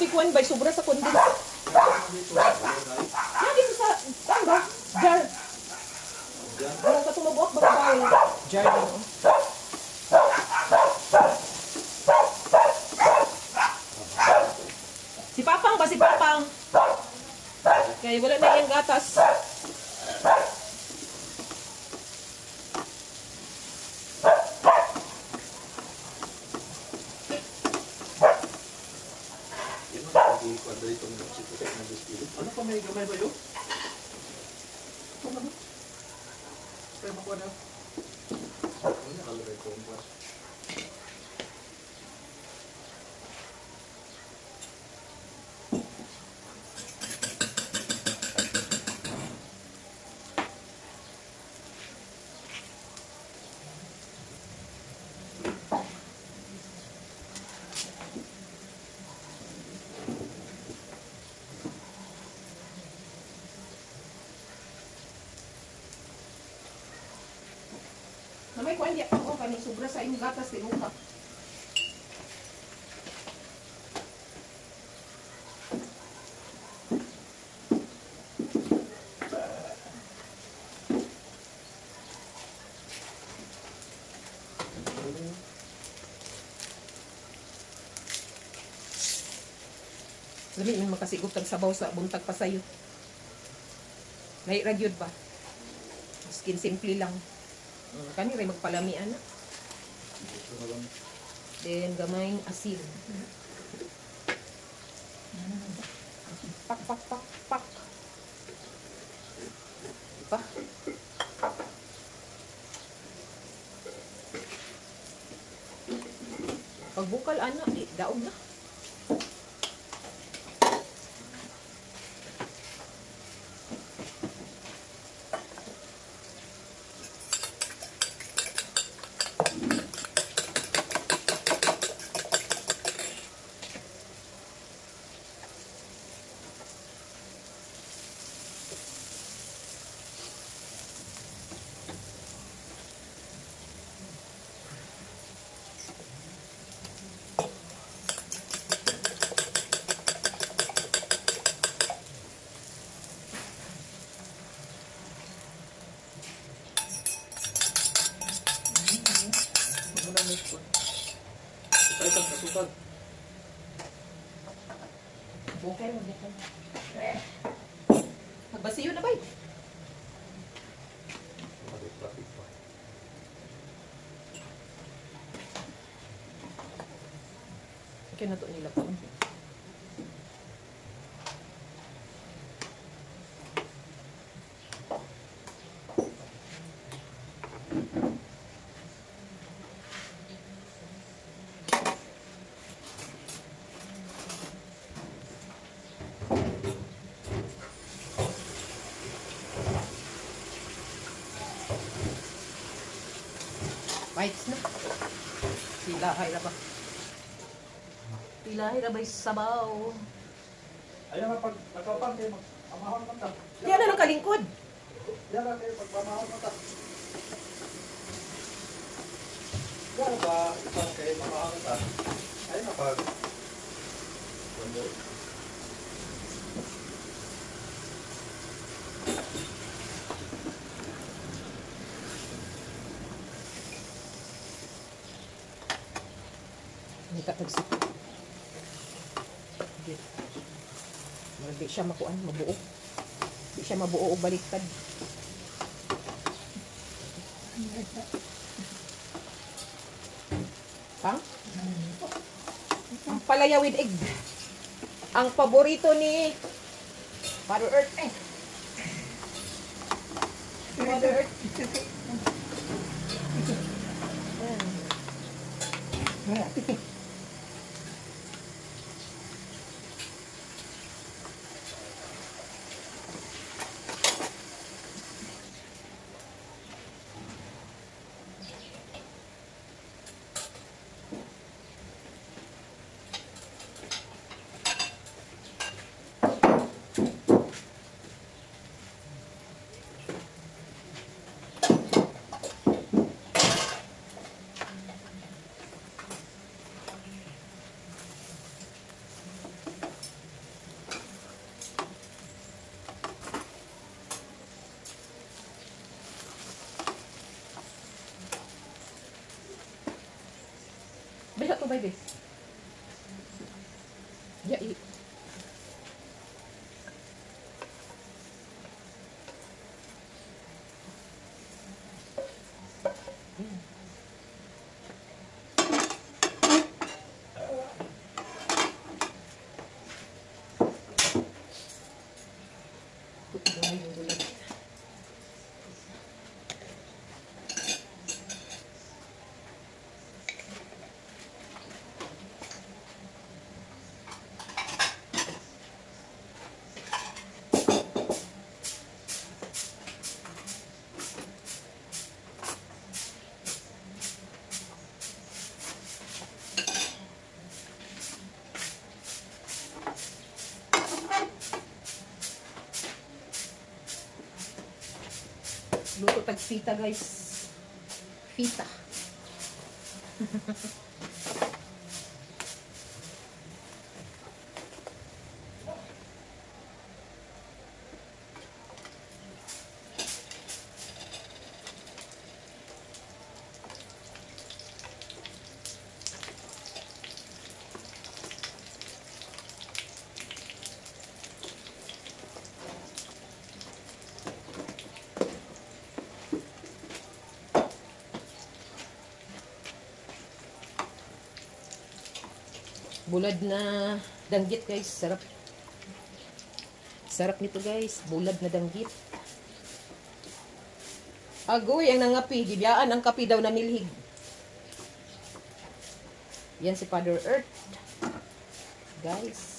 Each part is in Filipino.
tikuan ba? Sobra sa condense. Yan dito sa, saan ba? Jar. Wala ka tumabuak ba ba? Jar na no? Si Papang ba? Si Papang? Kaya wala na yung gatas. Ano pa may gamay ba yun? Ano? Kaya makuha na. Ano na kalagay ko ang buwas? Namay ko hindi ako kani sobra sa imong gatas tinuka. Dali man makasigop tag sabaw sa buntag pasayo. Lahi ra gyud ba? Skin simple lang. Kani rin magpalamian na. Then gamayng asin. Pak, pak, pak, pak. Pa. Pagbukal ana, daog na. Ito isang kasukad. Bukay mo dito. Magbasiyo na ba? Okay na to nila po. Bites na. Pilahay na ba? Pilahay na ba yung sabaw? Ayaw nga pag nagpapang kayo mag-amahon naman ta. Yan na ng kalingkod. Yan nga kayo pag-amahon naman ta. Yan ba isang kayo mamahon ta? Ayaw nga pag... Hindi ka tagsito. Hindi siya makuan, mabuo. Hindi siya mabuo o baliktad. Pang? Ang palaya with egg. Ang paborito ni Mother Earth. Mother Earth. sabay bes. Ya, luto tag fita guys. Fita. Bulad na danggit guys, sarap. Sarap nito guys, bulad na danggit. Agoy ang nangapi, gibiyaan ang kapi daw na nilhig. Yan si Father Earth. Guys.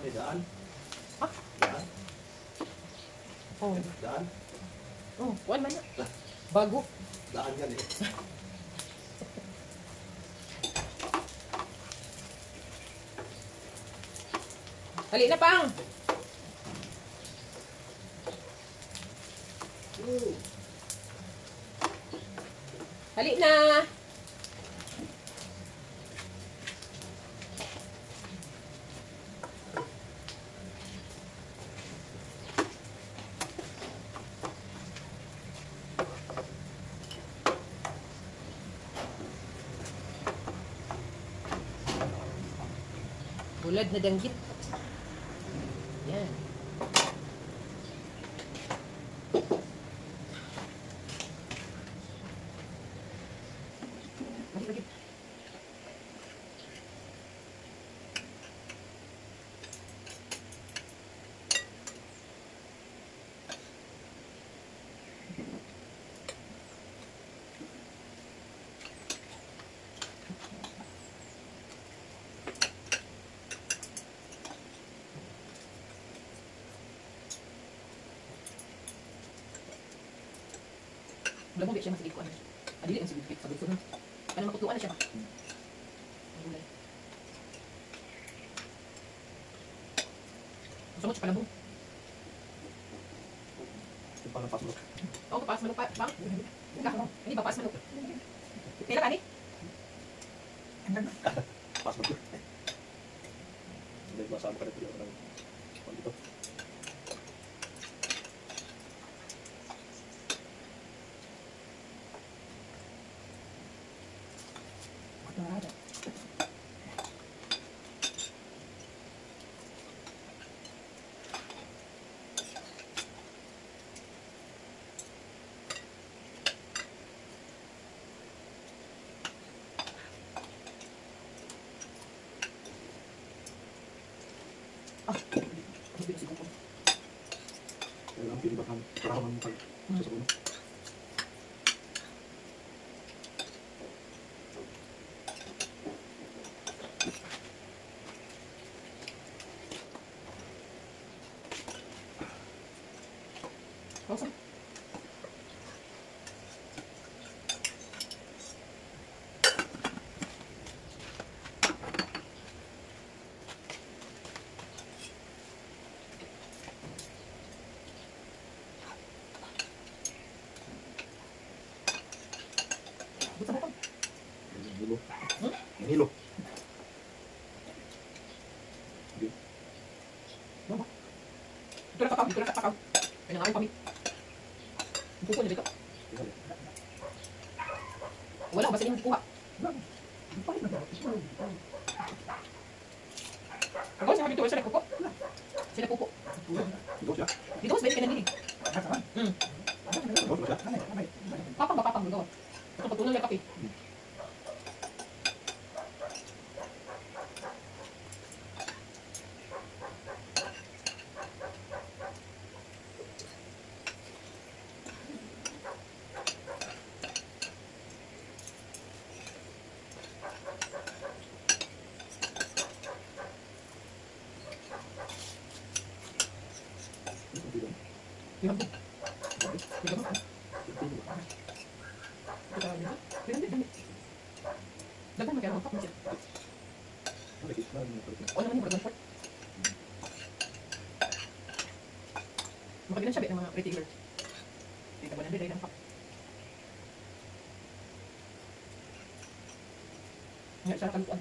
Daan? Ah? Daan? Oh, Daan? oh, kuan man na. Bago. Daan yan eh. Hali na pang. Hali na. Bulad na danggit. Yan. Ulang mo siya masigit ko ano. Adili ang sigit sa gusto nun. Ano makutluan na siya ba? Ang gulay. Gusto mo siya palabong? Yung palapas mo. Oo, papas manok pa. Bang? Ini papas manok. Pila ka ni? Pas mo. Hindi masama ka rin ng dito. Nada. Ah, hindi na siguro. ang pag sa sabon. Awesome. Buta mo pa. Hilo. Hmm? Hilo. Ito na kakao, dito na kakao. Ay, nangayon kami. Ang puso niya dito. Wala, basta yung kuha. Ako, siya dito, sila kuko. Sila kuko. Ito siya. Dito, mas ka na nili. Ito siya. Papang ba, papang magawa. Ito, patunan lang kape. Yung hambing. Yung hambing. Ito tayo na. Yung hambing, hambing. Dagdag mo kaya mga kapag siya. O naman yung bragman part. Makabilan siya ng mga retailer. Dito ba nandiyan ang kap. Nga siya kaluan.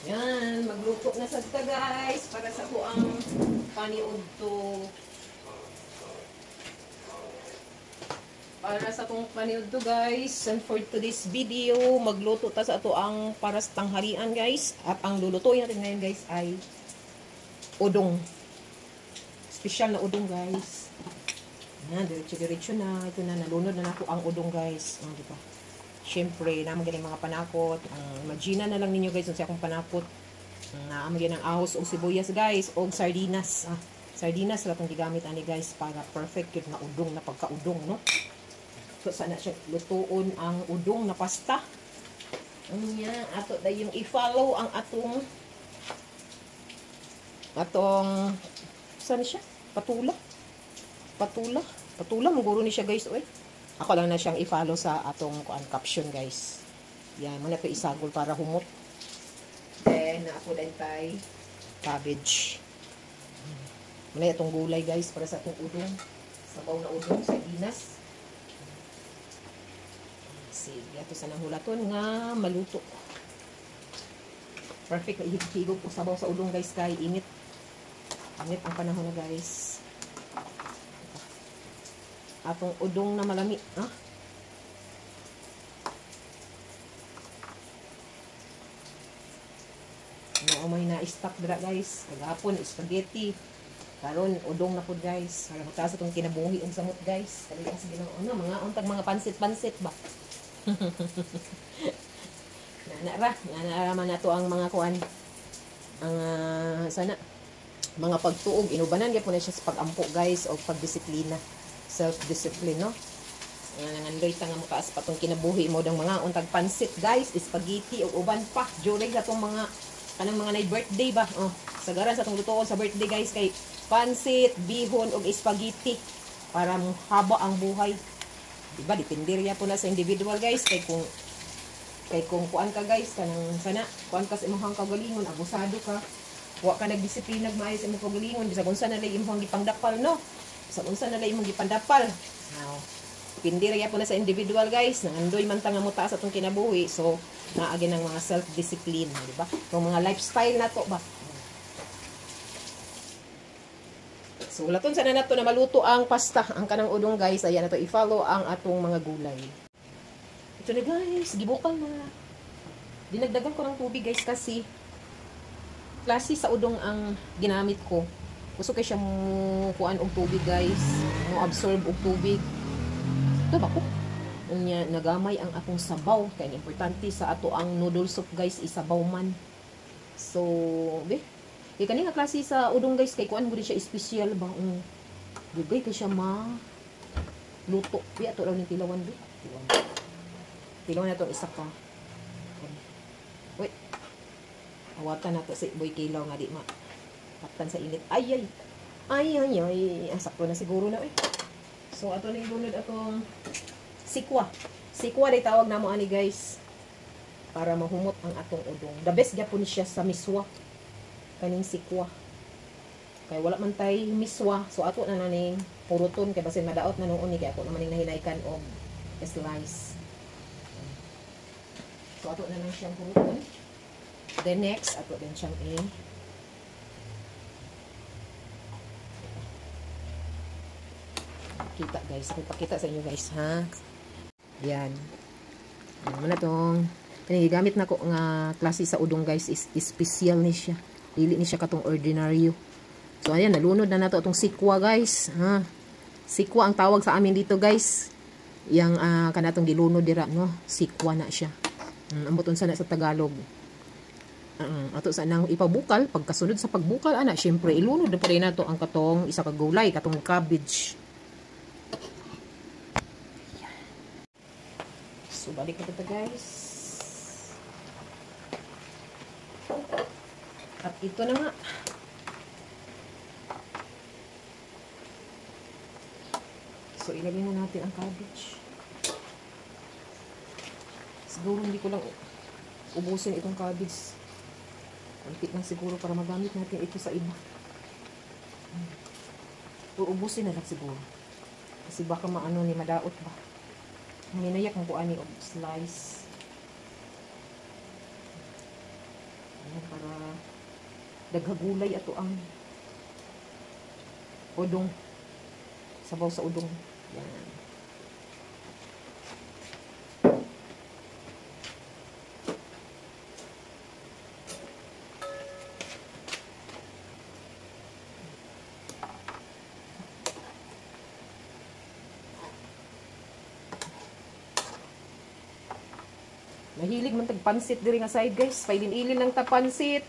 Yan, magluto na sad ta guys para sa tuang paniudto. Para sa tong paniudto guys, and for today's video, magluto ta sa tuang para sa tanghalian guys. At ang lulutuin natin ngayon guys ay udong. Special na udong guys. Yan, diretso-diretso na. Ito na, nalunod na ako ang udong guys. Di ba? Siyempre, naman ganing mga panakot. Imagina na lang ninyo guys, kung siya akong panakot. Naman ganing ng ahos o sibuyas guys, o sardinas. Sardinas, lang itong gigamit ani guys, para perfect yun na udong, na pagka-udong, no? So, sana siya lutuon ang udong na pasta. Yan, ato na yung i-follow ang atong saan siya? Patula. Patula, maguro ni siya guys, oy. Ako lang na siyang i-follow sa atong caption guys. Yan, muna ito isagol para humot. Then, ako din tayo cabbage. Muna itong gulay guys para sa atong udong. Sabaw na udong, sardinas. Sige, ito sa nahulaton nga maluto. Perfect, ihigog po sabaw sa udong guys kay init. Init ang panahon na guys. Atong udong na malami, ha? No, may na-stock dira guys. Kagapon spaghetti. Karon udong na pud guys. Para mataas atong kinabuhi og samot guys. Kali ang sige mga mga untag mga pansit-pansit ba. Nanara man nato ang mga kuan. Ang sana mga pagtuog inubanan gyapon na siya sa pagampo guys o pagdisiplina. Self-discipline, no? Nangandoy ta nga mutaas patong kinabuhi mo dang mga untag pansit guys, spaghetti o uban pa during sa tong mga kanang mga night birthday ba. Oh, sagaran sa tong lutoon sa birthday guys kay pansit, bihon og spaghetti para haba ang buhay. Diba depende riya po na sa individual guys kay kung kuan ka guys kanang sana kuan ka sa imong kagalingon, abusado ka, wa ka nagdisiplina maayo sa imong kagalingon bisag unsa na lay imong gipangdapal, no? Bisag unsa na lay imong gipandapal. Now, depende riya po na sa individual guys, nangandoy man ta nga muta sa atong kinabuhi, so naagi ng mga self-discipline, di ba? Yung mga lifestyle na to ba. So, laton sana nato na maluto ang pasta, ang kanang udong guys. Ayan na to, i-follow ang atong mga gulay. Ito na guys, gibukal na. Dinagdagan ko ng tubig guys kasi klase sa udong ang ginamit ko. Gusto kay siya mo kuan og tubig guys, mo absorb og tubig. Ito ba ko? Unya nagamay ang atong sabaw kay importante sa ato ang noodle soup guys, isabaw man. So, kay kani nga klase sa udong guys kay kuan gud siya espesyal ba. Dugay kay siya luto. Bi ato raw ni tilawan bi. Tilawan na to isa ka. Wait. Awatan nato si boy kilaw nga di ma. Kaptan sa init. Ay. Sakto na siguro na eh. So ato na ibunod atong sikwa. Sikwa day tawag namo ani guys. Para mahumot ang atong udong. The best gyapon siya sa miswa. Kaning sikwa. Kay wala man tay miswa. So ato na naning puruton kay basin madaot na noon ni kay ako naman ning nahinaykan og slice. So ato na lang siyang puruton. Then next ato din siyang kita guys. Ipakita sa inyo guys ha. Yan. Ano na tong gamit na ko nga klase sa udong guys is special ni siya. Dili ni siya katong ordinaryo. So ayan, nalunod na nato itong sikwa guys. Ha? Sikwa ang tawag sa amin dito guys. Yang kanatong gilunod dira no. Sikwa na siya. Amboton sana sa Tagalog. Ato sa nang ipabukal, pagkasunod sa pagbukal ana, syempre ilunod na pa rin nato ang katong isa ka gulay, katong cabbage. So balik na ito guys. At ito na nga. So, ilagay na natin ang cabbage. Siguro hindi ko lang ubusin itong cabbage. Kunti lang siguro para magamit natin ito sa iba. Ubusin na lang siguro. Kasi baka maano ni madaot ba. Hinayak ang kuani o slice. Ayan, para daghagulay ato ang udong. Sabaw sa udong. Yan. Mahilig man tagpansit diri nga side guys. Pailin-ilin lang ta pansit.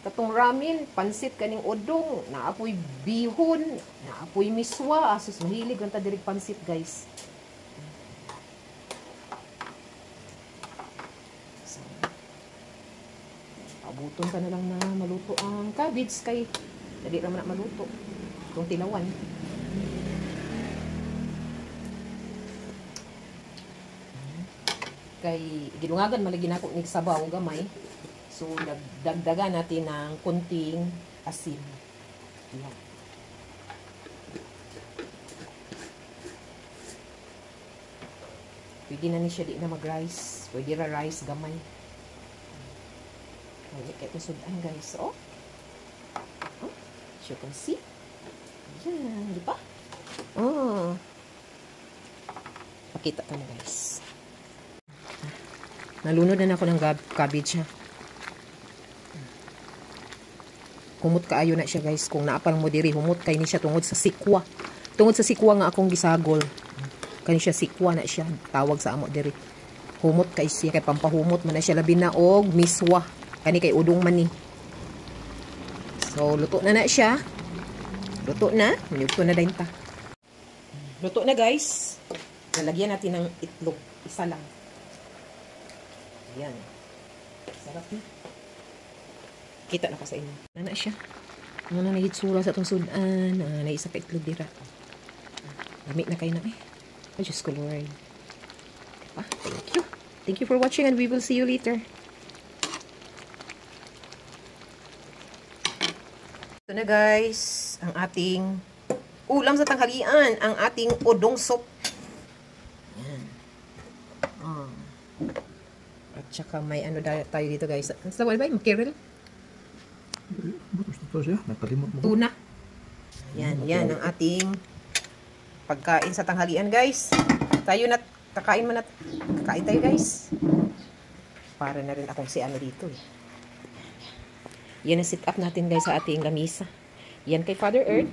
Katong ramen, pansit kaning udong, naapoy bihon, naapoy miswa. Asus mahilig man ta diri pansit guys. So, abuton ka na lang na maluto ang cabbage kay dali ra man na maluto. Itong tilawan. Kay gilungagan malagi nako ni sabaw gamay. So dagdagan natin ng kunting asin. Yan. Pwede na ni siya di na mag-rice. Pwede ra rice gamay. Ay, ito sudan guys. Oh. As you can see. Yan, di ba? Oh. Pakita ka na guys. Nalunod na ako ng cabbage ha. Humot kaayo na siya guys. Kung naapal mo diri, humot kay ni siya tungod sa sikwa. Tungod sa sikwa nga akong gisagol. Kani siya sikwa na siya. Tawag sa amo diri. Humot kay siya. Kay pampahumot man na siya. Labi na og miswa. Kani kay udong man ni. So, luto na siya. Luto na. Niyugto na dahin ta. Luto na guys. Lalagyan natin ng itlog. Isa lang. Ayan. Sarap na. Kita na ka sa inyo. Nana siya. Ano na nahitsura sa itong sudan. Naisa ka itlog dira. Lamig na kayo na eh. Oh, Diyos ko Lord. Diba? Thank you. Thank you for watching and we will see you later. Ito na guys. Ang ating ulam sa tanghalian. Ang ating udong soup. Ayan. At saka may ano tayo dito guys. Ang sa wala ba? Makiril? Tuna. Yan ang ating pagkain sa tanghalian guys. Tayo na kakain tayo guys. Para na rin akong si ano dito eh. Yan ang sit up natin guys sa ating lamisa. Yan kay Father Earth.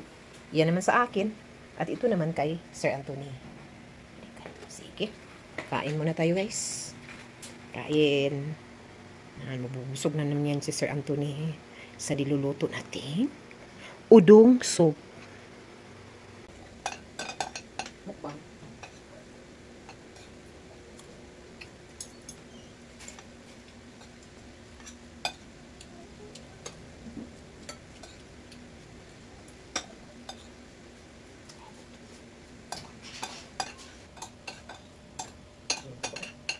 Yan naman sa akin. At ito naman kay Sir Anthony. Sige. Kain muna tayo guys. Kain. Mabubusog na naman yan si Sir Anthony sa diluluto natin udong soup. Mukbang.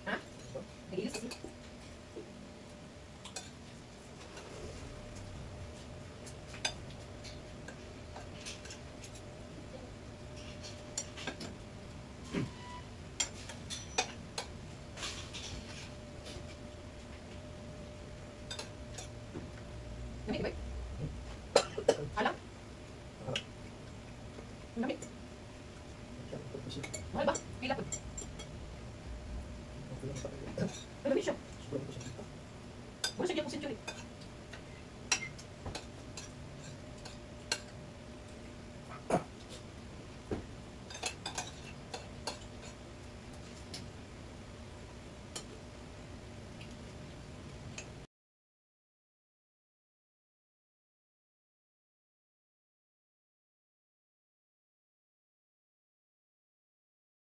Ha? Nag-ilis? Lamig. Alam? Lamig. Mahal ba? Pila po. Lamig siya. Wala siya po century.